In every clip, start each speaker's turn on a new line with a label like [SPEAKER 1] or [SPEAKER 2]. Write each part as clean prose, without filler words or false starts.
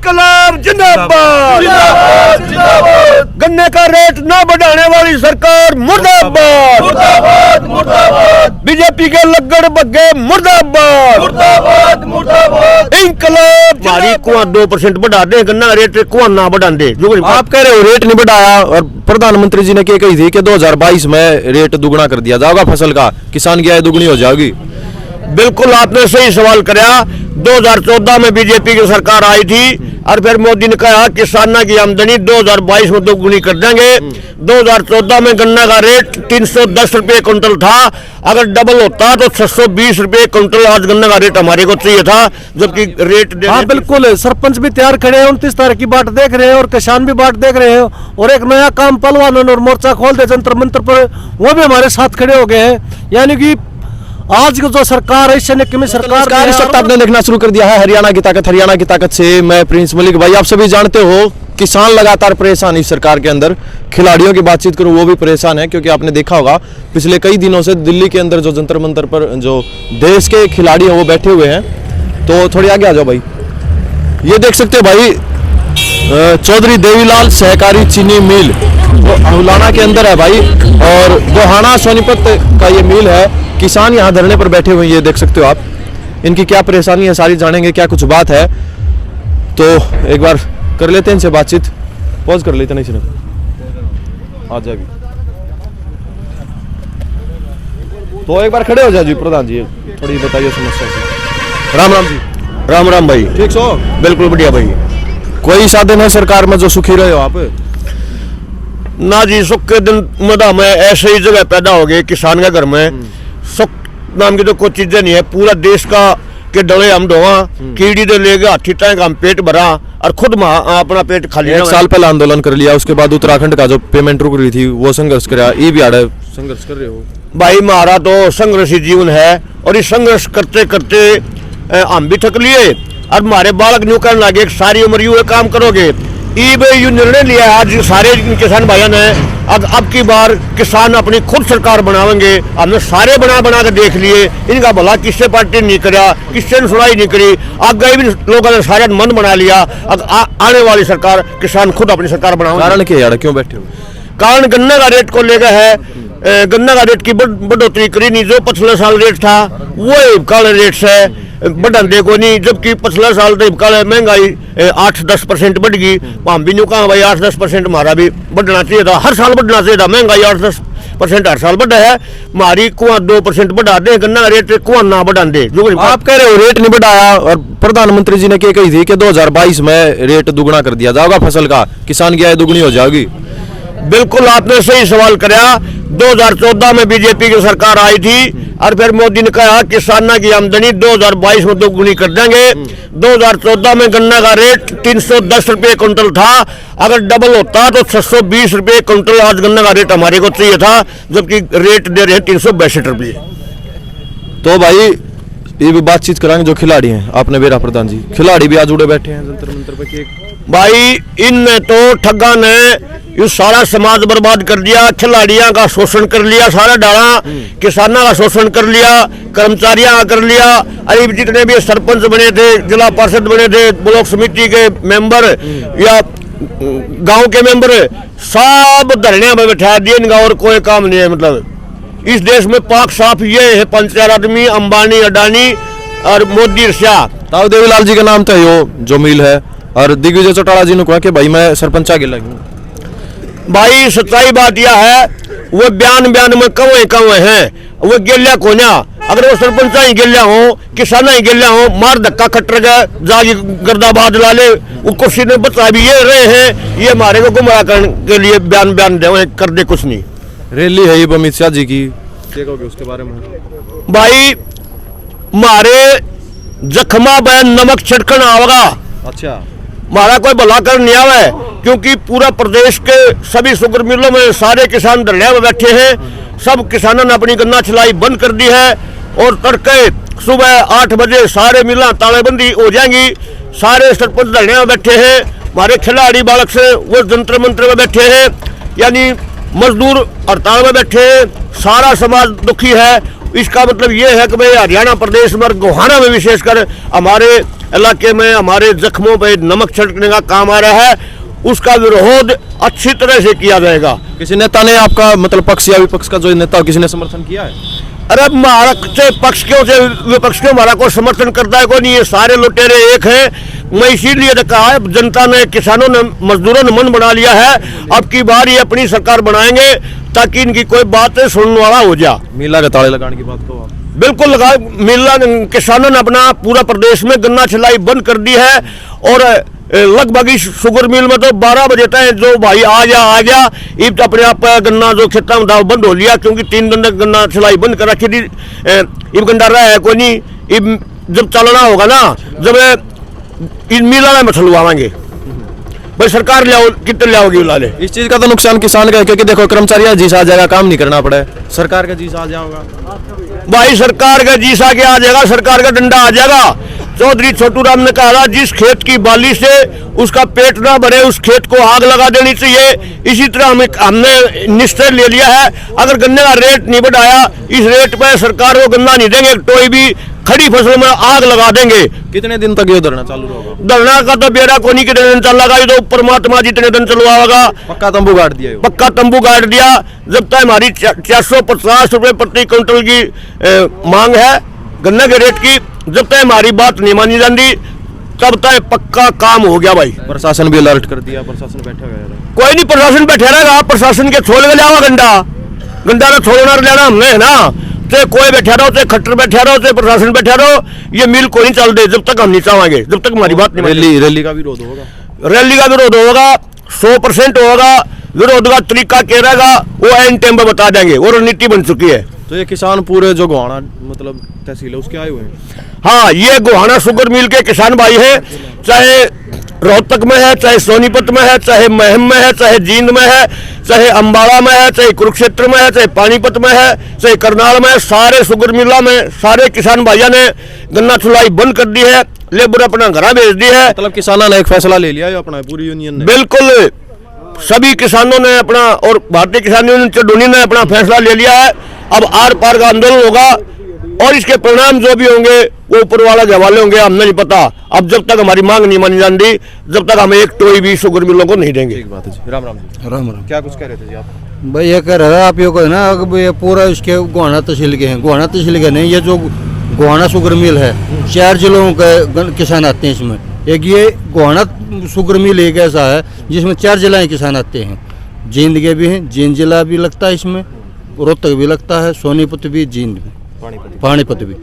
[SPEAKER 1] इंकलाब जिंदाबाद जिंदाबाद जिंदाबाद। गन्ने का रेट न बढ़ाने वाली सरकार मुर्दाबाद मुर्दाबाद मुर्दाबाद। बीजेपी के लग्गड़ बग्गे मुर्दाबाद मुर्दाबाद मुर्दाबाद। इंकलाब भारी कुआं 2% बढ़ा दे, गन्ना रेट कुआं ना बढ़ा दे। जो
[SPEAKER 2] आप कह रहे हो रेट नहीं बढ़ाया, और प्रधानमंत्री जी ने क्या कही थी कि 2022 में रेट दुगना कर दिया जाएगा फसल का, किसान की आय दुगनी हो जाएगी।
[SPEAKER 1] बिल्कुल आपने सही सवाल कराया। 2014 में बीजेपी की सरकार आई थी और फिर मोदी ने कहा किसानों की आमदनी 2022 में दोगुनी कर देंगे। 2014 में गन्ना का रेट 310 रुपये क्विंटल था, अगर डबल होता तो 620 रुपये क्विंटल आज गन्ना का रेट हमारे को चाहिए था, जबकि रेट
[SPEAKER 3] हाँ बिल्कुल। सरपंच भी तैयार खड़े हैं, 29 तारीख की बाट देख रहे हैं और किसान भी बाट देख रहे हैं। और एक नया काम पहलवानों ने और मोर्चा खोल दे जंतर मंतर पर, वो भी हमारे साथ खड़े हो गए हैं। यानी कि आज की जो सरकार है, सैनिक में सरकार
[SPEAKER 2] आपने देखना शुरू कर दिया है। हरियाणा की ताकत से मैं प्रिंस मलिक। भाई आप सभी जानते हो किसान लगातार परेशान इस सरकार के अंदर। खिलाड़ियों की बातचीत करूं वो भी परेशान है, क्योंकि आपने देखा होगा पिछले कई दिनों से दिल्ली के अंदर जो जंतर मंतर पर जो देश के खिलाड़ी हैं वो बैठे हुए हैं। तो थोड़ी आगे आ जाओ भाई। ये देख सकते हो भाई, चौधरी देवीलाल सहकारी चीनी मिल वो अहुलाना के अंदर है भाई, और गोहाना सोनीपत का ये मिल है। किसान यहाँ धरने पर बैठे हुए हैं, ये देख सकते हो आप। इनकी क्या परेशानी है सारी जानेंगे, क्या कुछ बात है। तो एक बार कर लेते हैं इनसे बातचीत। पॉज कर लेते नहीं सिर्फ आ जाएगी। तो एक बार खड़े हो जाए जी प्रधान जी, थोड़ी बताइए समस्या से। राम राम जी।
[SPEAKER 1] राम राम भाई।
[SPEAKER 2] ठीक सो?
[SPEAKER 1] बिल्कुल बढ़िया भाई।
[SPEAKER 2] कोई साधन है सरकार में जो सुखी रहे हो आप?
[SPEAKER 1] ना जी, सुख के दिन मदा में ऐसे ही जगह पैदा हो गए किसान के घर में। सुख नाम की तो कोई चीजें नहीं है। पूरा देश का के डले हम ढोवा, कीड़ी दे लेगा हाथी तक हम पेट भरा और खुद अपना पेट खाली।
[SPEAKER 2] एक साल पहले आंदोलन कर लिया, उसके बाद उत्तराखंड का जो पेमेंट रुक रही थी वो संघर्ष कराया। ये भी आड़ा संघर्ष कर रहे हो
[SPEAKER 1] भाई। हमारा तो संघर्षी जीवन है और इस संघर्ष करते करते हम भी थक लिए और हमारे बालक न्यू करने लगे सारी उम्र यू काम करोगे। यू निर्णय लिया आज सारे किसान भाइयों ने, अब की बार किसान अपनी खुद सरकार बनावेंगे। हमने सारे बना के देख लिए, इनका भला किससे पार्टी नहीं करा, किससे सुनाई नहीं करी। आगे भी लोगों ने सारे मन बना लिया। अब आने वाली सरकार किसान खुद अपनी सरकार बनावेंगे।
[SPEAKER 2] कारण क्या यार, क्यों बैठे हो?
[SPEAKER 1] कारण गन्ने का रेट को लेकर है। गन्ना का रेट की बढ़ोतरी करी नहीं, जो पिछले साल रेट था वो काले रेट से बढ़न देखो नहीं, जबकि पिछले साल तो काले महंगाई 8-10% बढ़ गई। हम भी नहीं कहा भाई 8-10% हमारा भी बढ़ना चाहिए था, हर साल बढ़ना चाहिए था। महंगाई 8-10% हर साल बढ़ा है। हमारी कुआं 2% बढ़ा दे, गन्ना रेट कुआं ना बढ़ा दे। जो
[SPEAKER 2] आप कह रहे हो रेट नहीं बढ़ाया, और प्रधानमंत्री जी ने क्या कही थी कि 2022 में रेट दुगना कर दिया जाएगा फसल का, किसान की आय दुगनी हो जाएगी।
[SPEAKER 1] बिल्कुल आपने सही सवाल कराया। 2014 में बीजेपी की सरकार आई थी और फिर मोदी ने कहा किसानों की आमदनी 2022 में दोगुनी कर देंगे। 2014 में गन्ना का रेट 310 रुपये क्विंटल था, अगर डबल होता तो 620 रुपये क्विंटल आज गन्ना का रेट हमारे को चाहिए था, जबकि रेट दे रहे हैं 362 रुपये।
[SPEAKER 2] तो भाई ये भी बातचीत कराएंगे जो खिलाड़ी हैं। आपने बेरा प्रधान जी, खिलाड़ी भी आज जुड़े बैठे हैं जंतर मंतर पे।
[SPEAKER 1] भाई इनने तो ठगा ने ये सारा समाज बर्बाद कर दिया, खिलाड़ियों का शोषण कर लिया, सारा डाला किसानों का शोषण कर लिया, कर्मचारियों का कर लिया। अरे जितने भी सरपंच बने थे, जिला पार्षद बने थे, ब्लॉक समिति के मेंबर या गांव के मेंबर, सब धरने में बैठा दिए। इनका और कोई काम नहीं है। मतलब इस देश में पाक साफ ये है, 5-4 आदमी, अंबानी, अडानी और मोदी शाह।
[SPEAKER 2] ताऊ देवीलाल जी का नाम था यो जो मिल है, और दिग्विजय चौटाला जी ने कहा कि भाई मैं सरपंच आगे लगूं।
[SPEAKER 1] भाई सच्चाई बात यह है, वो बयान में कवे हैं, वो गेलिया कोन्या। अगर वो सरपंच ही गेलिया हो, किसान ही गेलिया हो, मार धक्का खट्टर जागी गर्दाबाद ला ले, वो कुर्सी ने बता भी ये रहे हैं, ये हमारे को गुमराह करने के लिए बयान दे कर दे, कुछ नहीं।
[SPEAKER 2] रैली है ये अमित शाह जी की, देखोगे उसके बारे में?
[SPEAKER 1] भाई मारे जख्मा बयान नमक छिड़कना होगा।
[SPEAKER 2] अच्छा,
[SPEAKER 1] हमारा कोई भला कर नहीं आवे, क्योंकि पूरा प्रदेश के सभी शुगर मिलों में सारे किसान धरने में बैठे हैं। सब किसानों ने अपनी गन्ना छिलाई बंद कर दी है और तड़के सुबह 8 बजे सारे मिलें तालेबंदी हो जाएंगी। सारे सरपंच धरने में बैठे हैं, हमारे खिलाड़ी बालक से वो जंतर मंत्र में बैठे हैं, यानी मजदूर हड़ताल में बैठे हैं। सारा समाज दुखी है। इसका मतलब ये है कि भाई हरियाणा प्रदेश में, गोहाना में विशेषकर हमारे इलाके में हमारे जख्मों पे नमक छिड़कने का काम आ रहा है, उसका विरोध अच्छी तरह से किया जाएगा।
[SPEAKER 2] किसी नेता ने आपका मतलब पक्ष या विपक्ष का जो नेता हो, किसी ने समर्थन किया है?
[SPEAKER 1] अरे हमारा से पक्ष क्यों से विपक्ष क्यों हमारा को समर्थन करता है? कोई नहीं, ये सारे लुटेरे एक हैं। मैं इसीलिए तो कहा है, जनता ने, किसानों ने, मजदूरों ने मन बना लिया है, अब की बार ये अपनी सरकार बनाएंगे ताकि इनकी कोई बात सुनने वाला हो जा।
[SPEAKER 2] मीला के ताले लगाने की बात कहो आप।
[SPEAKER 1] बिल्कुल लगा। मिला किसानों ने अपना पूरा प्रदेश में गन्ना छिलाई बंद कर दी है और लगभग इस शुगर मिल में तो 12 बजे तक जो भाई आ जा इब तो अपने आप गन्ना जो खेता में था बंद हो लिया, क्योंकि 3 दिन तक गन्ना छिलाई बंद कर रखी थी। इब गंडा रहा है कोई नहीं, इब जब चलना होगा ना, जब इन मिला में छलवाएंगे भाई, सरकार ले आओ, कितने ले आओगी लाले।
[SPEAKER 2] इस चीज का तो नुकसान किसान का है, क्योंकि देखो कर्मचारी जी आ जाएगा, काम नहीं करना पड़े, सरकार का जी आ जाएगा
[SPEAKER 1] भाई, सरकार का जी सा के आ जाएगा, सरकार का डंडा आ जाएगा। चौधरी छोटू राम ने कहा, जिस खेत की बाली से उसका पेट ना भरे उस खेत को आग लगा देनी चाहिए। इसी तरह हमने निश्चय ले लिया है, अगर गन्ने का रेट नहीं बढ़ाया, इस रेट पर सरकार को गन्ना नहीं देंगे, कोई भी खड़ी फसल में आग लगा देंगे।
[SPEAKER 2] कितने दिन तक ये धरना चालू होगा?
[SPEAKER 1] धरना का तो बेड़ा को नहीं, कितने दिन चल रहा, ये तो परमात्मा जितने दिन चलवाएगा।
[SPEAKER 2] पक्का तंबू गाड़ दिया है?
[SPEAKER 1] पक्का तंबू गाड़ दिया। जब तक हमारी 450 रुपए प्रति क्विंटल की मांग है गन्ने के रेट की, जब तक हमारी बात नहीं मानी जाती तब तक पक्का काम हो गया भाई।
[SPEAKER 2] प्रशासन भी अलर्ट कर दिया, प्रशासन बैठा हुआ है?
[SPEAKER 1] कोई नहीं, प्रशासन बैठे रहेगा, प्रशासन के छोड़ के लिया गंडा ना छोड़ना लेना हमने है ना, चाहे कोई बैठा रहो, चाहे खट्टर बैठा रहो, चाहे प्रशासन बैठा रहो, ये मिल को नहीं चल दे जब तक हम नहीं चाहेंगे, जब तक हमारी बात नहीं।
[SPEAKER 2] रैली का विरोध होगा?
[SPEAKER 1] रैली का विरोध होगा, 100% होगा। विरोध का तरीका क्या रहेगा वो एंड टाइम पे बता देंगे, वो रणनीति बन चुकी है।
[SPEAKER 2] तो ये किसान पूरे जो गोहाना मतलब तहसील है उसके आए हुए हैं?
[SPEAKER 1] हाँ, ये गोहाना शुगर मिल के किसान भाई हैं, चाहे रोहतक में है, चाहे सोनीपत में है, चाहे महम में है, चाहे जींद में है, चाहे अम्बाड़ा में है, चाहे कुरुक्षेत्र में है, चाहे पानीपत में है, चाहे करनाल में है, सारे शुगर मिलों में सारे किसान भाइयों ने गन्ना छुलाई बंद कर दी है, लेबर अपना घर भेज दी है।
[SPEAKER 2] मतलब किसानों ने एक फैसला ले लिया है अपना, पूरी यूनियन ने?
[SPEAKER 1] बिल्कुल, सभी किसानों ने अपना और भारतीय किसान यूनियन चंडोनी ने अपना फैसला ले लिया है। अब आर पार का आंदोलन होगा और इसके परिणाम जो भी होंगे वो ऊपर वाला के हवाले होंगे, हमें नहीं पता। अब जब तक हमारी मांग नहीं मानी जाती जब तक हम एक टोई भी शुगर मिलों को नहीं देंगे।
[SPEAKER 2] ठीक बात है जी। राम राम जी।
[SPEAKER 3] राम राम।
[SPEAKER 2] क्या कुछ कह रहे थे जी आप?
[SPEAKER 3] भाई ये कह रहा है आप, ये कहो ना कि ये पूरा इसके गोहाना तहसील के हैं, गोहाना तहसील के नहीं, ये जो गोहाना शुगर मिल है 4 जिलों के किसान आते हैं इसमें। एक ये गोहाना शुगर मिल एक ऐसा है जिसमें 4 जिला के किसान आते हैं, जींद के भी हैं, जींद जिला भी लगता है इसमें, रोहतक भी लगता है, सोनीपत भी, जींद भी, पानीपत भी,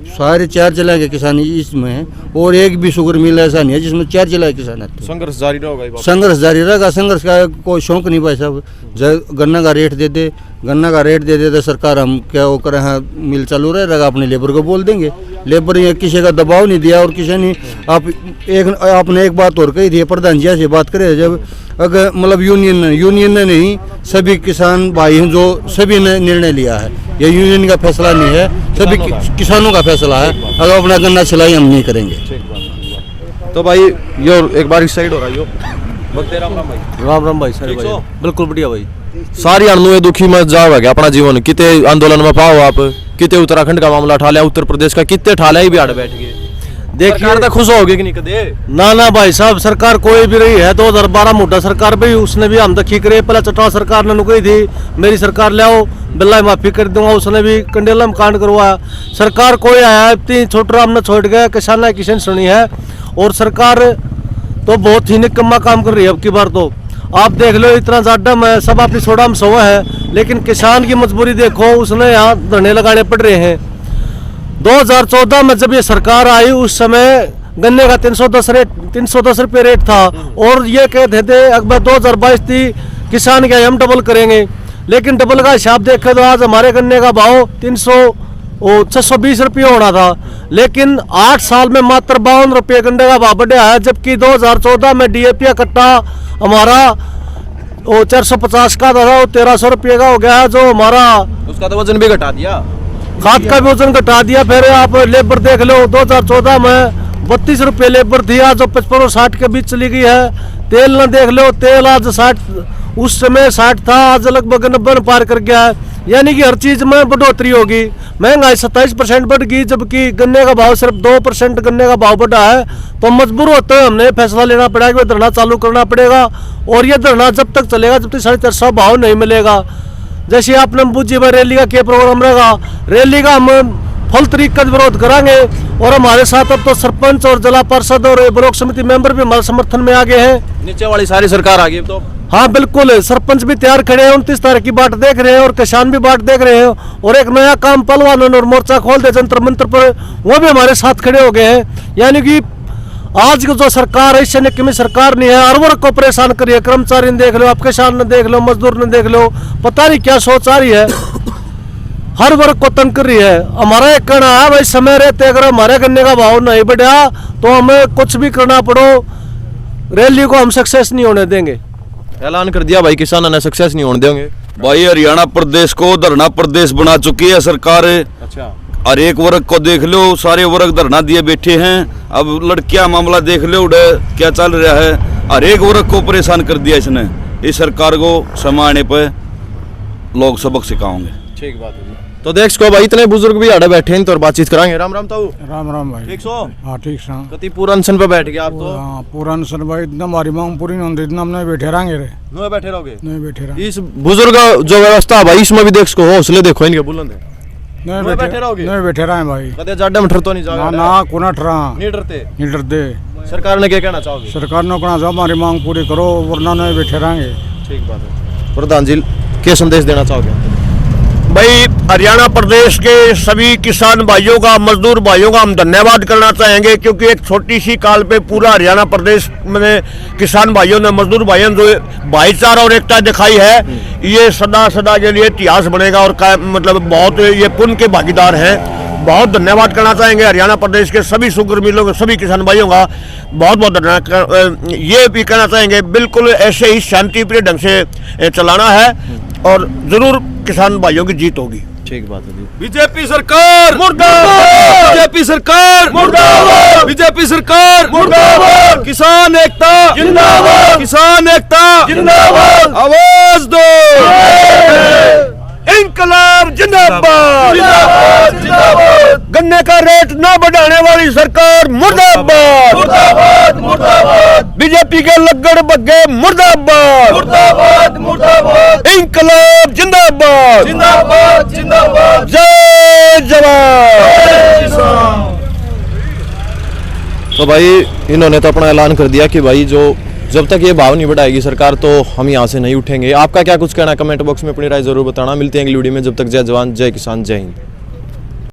[SPEAKER 3] सारे 4 जिला के किसान इसमें हैं। और एक भी शुगर मिल ऐसा नहीं है जिसमें 4 जिला के किसान आते हैं।
[SPEAKER 2] संघर्ष जारी रहेगा?
[SPEAKER 3] संघर्ष जारी रहेगा, संघर्ष का कोई शौक नहीं भाई साहब। गन्ना का रेट दे दे, गन्ना का रेट दे दे तो सरकार हम क्या वो करें, हाँ मिल चालू रहेगा, अपने लेबर को बोल देंगे। लेबर ये किसी का दबाव नहीं दिया और किसी ने आपने एक बात और कही थी, प्रधान जी से बात करें, जब अगर मतलब यूनियन ने नहीं, सभी किसान भाई हैं जो सभी ने निर्णय लिया है, ये यूनियन का फैसला नहीं है, सभी किसानों का फैसला है। अगर अपना गन्ना छिलाई हम नहीं करेंगे।
[SPEAKER 2] तो भाई यो एक बार इस साइड हो रहा है यो राम राम भाई।
[SPEAKER 3] राम राम भाई, सारे भाई बिल्कुल बढ़िया भाई।
[SPEAKER 2] सारी अणु दुखी मत जाओ है अपना जीवन, कितने आंदोलन में पाओ आप, कितने उत्तराखंड का मामला उठा लिया, उत्तर प्रदेश का कितने उठा लिया, बिहार बैठ गए। देखिए तो खुश हो गए कि नहीं कदे?
[SPEAKER 3] ना भाई साहब, सरकार कोई भी रही है 2012 मोटा सरकार भी, उसने भी हम तक करे। पहले चटवा सरकार ने नुकई थी, मेरी सरकार ले आओ बिल्ला माफी कर दूंगा, उसने भी कंडेला में कांड करवाया। सरकार कोई आया इतनी छोटा हमने छोड़ गया, किसान किसी ने सुनी है। और सरकार तो बहुत ही निकम्मा काम कर रही है अब की बार। तो आप देख लो इतना ज्यादा में सब अपनी सोडा में सोवा है, लेकिन किसान की मजबूरी देखो, उसने यहाँ धरने लगाने पड़ रहे हैं। 2014 में जब ये सरकार आई उस समय गन्ने का 310 रुपये रेट था और ये कहते थे अकबर 2022 थी किसान के हम डबल करेंगे, लेकिन डबल का हिसाब देखे तो आज हमारे गन्ने का भाव 620 रुपये होना था, लेकिन 8 साल में मात्र 52 रुपये गन्ने का भाव बढ़ा है। जबकि 2014 में DAP का कट्टा हमारा 450 का था, वो 1300 रुपये का हो गया है। जो हमारा
[SPEAKER 2] उसका तो वजन भी घटा दिया,
[SPEAKER 3] खाद का भी वजन घटा दिया। फिर आप लेबर देख लो, 2014 में 32 रुपये लेबर थी, आज 55 और 60 के बीच चली गई है। तेल न देख लो, तेल आज 60, उस समय 60 था, आज लगभग 90 पार कर गया है। यानी कि हर चीज में बढ़ोतरी होगी। महंगाई 27% बढ़ गई, जबकि गन्ने का भाव सिर्फ 2% गन्ने का भाव बढ़ा है। तो मजबूर होते हैं हमने फैसला लेना पड़ेगा कि धरना चालू करना पड़ेगा, और ये धरना जब तक चलेगा जब तक 450 भाव नहीं मिलेगा। जैसे आपने बूझी में रैली का क्या प्रोग्राम रहेगा, रैली का हम फुल तरीके से विरोध करांगे। और हमारे साथ अब तो सरपंच और जिला पार्षद और ब्लॉक समिति मेंबर भी हमारे समर्थन में आगे हैं।
[SPEAKER 2] नीचे वाली सारी सरकार आ गई तो
[SPEAKER 3] हाँ बिल्कुल, सरपंच भी तैयार खड़े हैं, 29 तारीख की बाट देख रहे हैं, और किसान भी बाट देख रहे हैं। और एक नया काम पहलवानों और मोर्चा खोल दे जंतर मंत्र पर, वो भी हमारे साथ खड़े हो गए हैं। यानी कि आज की जो सरकार है, सैनिक की सरकार नहीं है, हर वर्ग को परेशान कर रही है। कर्मचारी ने देख लो, आप किसान ने देख लो, मजदूर ने देख लो, पता नहीं क्या सोच आ रही है, हर वर्ग को तंग कर रही है। हमारा एक कहना है भाई, समय रहते अगर हमारे गन्ने का भाव नहीं बढ़ा तो हमें कुछ भी करना पड़ो, रैली को हम सक्सेस नहीं होने देंगे।
[SPEAKER 2] ऐलान कर दिया भाई, किसानों ने सक्सेस नहीं होने देंगे।
[SPEAKER 4] भाई हरियाणा प्रदेश को धरना प्रदेश बना चुकी है सरकार।
[SPEAKER 2] अच्छा,
[SPEAKER 4] हर एक वर्ग को देख लो, सारे वर्ग धरना दिए बैठे हैं। अब लड़कियां मामला देख लो, क्या चल रहा है, हर एक वर्ग को परेशान कर दिया इसने। इस सरकार को समाने पर लोग सबक सिखाओगे।
[SPEAKER 2] ठीक बात है। तो देख सको भाई, इतने बुजुर्ग भी आड़े बैठे हैं तो और बातचीत कराएंगे। राम राम ताऊ।
[SPEAKER 5] राम राम भाई।
[SPEAKER 2] ठीक सो?
[SPEAKER 5] हाँ ठीक सा।
[SPEAKER 2] कति पूरा अनशन पे बैठ गए आप तो?
[SPEAKER 5] हाँ पूरा अनशन भाई, इतना हमारी मांग पूरी नहीं होती, इतना हम नहीं बैठे रहेंगे रे।
[SPEAKER 2] नहीं बैठे रहोगे?
[SPEAKER 5] नहीं बैठे रहेंगे।
[SPEAKER 2] इस बुजुर्ग जो व्यवस्था भाई, इसमें भी देख सको हौसले देखो इनके बुलंद है।
[SPEAKER 5] नहीं बैठे रहोगे? नहीं बैठे रहे भाई।
[SPEAKER 2] कदे जाडे में ठरतो नहीं
[SPEAKER 5] ना
[SPEAKER 2] जाओगे?
[SPEAKER 5] ना कोना ठरा
[SPEAKER 2] नहीं डरते?
[SPEAKER 5] नहीं डरते।
[SPEAKER 2] सरकार ने क्या कहना चाहोगे?
[SPEAKER 5] सरकार ने कहना चाहो हमारी मांग पूरी करो, वरना नहीं बैठे रहेंगे।
[SPEAKER 2] ठीक बात है। प्रधान जी क्या संदेश देना चाहोगे?
[SPEAKER 1] भाई हरियाणा प्रदेश के सभी किसान भाइयों का, मजदूर भाइयों का हम धन्यवाद करना चाहेंगे, क्योंकि एक छोटी सी काल पे पूरा हरियाणा प्रदेश में किसान भाइयों ने, मजदूर भाइयों ने जो भाईचारा और एकता दिखाई है, ये सदा सदा के लिए इतिहास बनेगा। और मतलब बहुत ये पुण्य के भागीदार हैं। बहुत धन्यवाद करना चाहेंगे हरियाणा प्रदेश के सभी सुग्रमी लोग, सभी किसान भाइयों का बहुत बहुत धन्यवाद। ये भी कहना चाहेंगे बिल्कुल ऐसे ही शांतिप्रिय ढंग से चलाना है, और जरूर किसान भाइयों की जीत होगी।
[SPEAKER 2] ठीक बात है।
[SPEAKER 4] बीजेपी सरकार मुर्दाबाद, बीजेपी सरकार मुर्दाबाद, बीजेपी सरकार मुर्दाबाद, किसान एकता जिंदाबाद, किसान एकता जिंदाबाद, आवाज दो,
[SPEAKER 1] इंकलाब जिंदाबाद,
[SPEAKER 4] जिंदाबाद जिंदाबाद,
[SPEAKER 1] गन्ने का रेट न बढ़ाने वाली सरकार मुर्दाबाद,
[SPEAKER 4] मुर्दाबाद मुर्दाबाद,
[SPEAKER 1] बीजेपी के लग्गड़ बग्गे मुर्दाबाद,
[SPEAKER 4] मुर्दाबाद मुर्दाबाद,
[SPEAKER 1] इंकलाब जिंदाबाद,
[SPEAKER 4] जिंदाबाद जिंदाबाद,
[SPEAKER 1] जय जवान।
[SPEAKER 2] तो भाई इन्होंने तो अपना ऐलान कर दिया कि भाई जो जब तक ये भाव नहीं बढ़ाएगी सरकार तो हम यहाँ से नहीं उठेंगे। आपका क्या कुछ कहना है? कमेंट बॉक्स में अपनी राय जरूर बताना। मिलते हैं अगली वीडियो में, जब तक जय जवान जय किसान जय हिंद।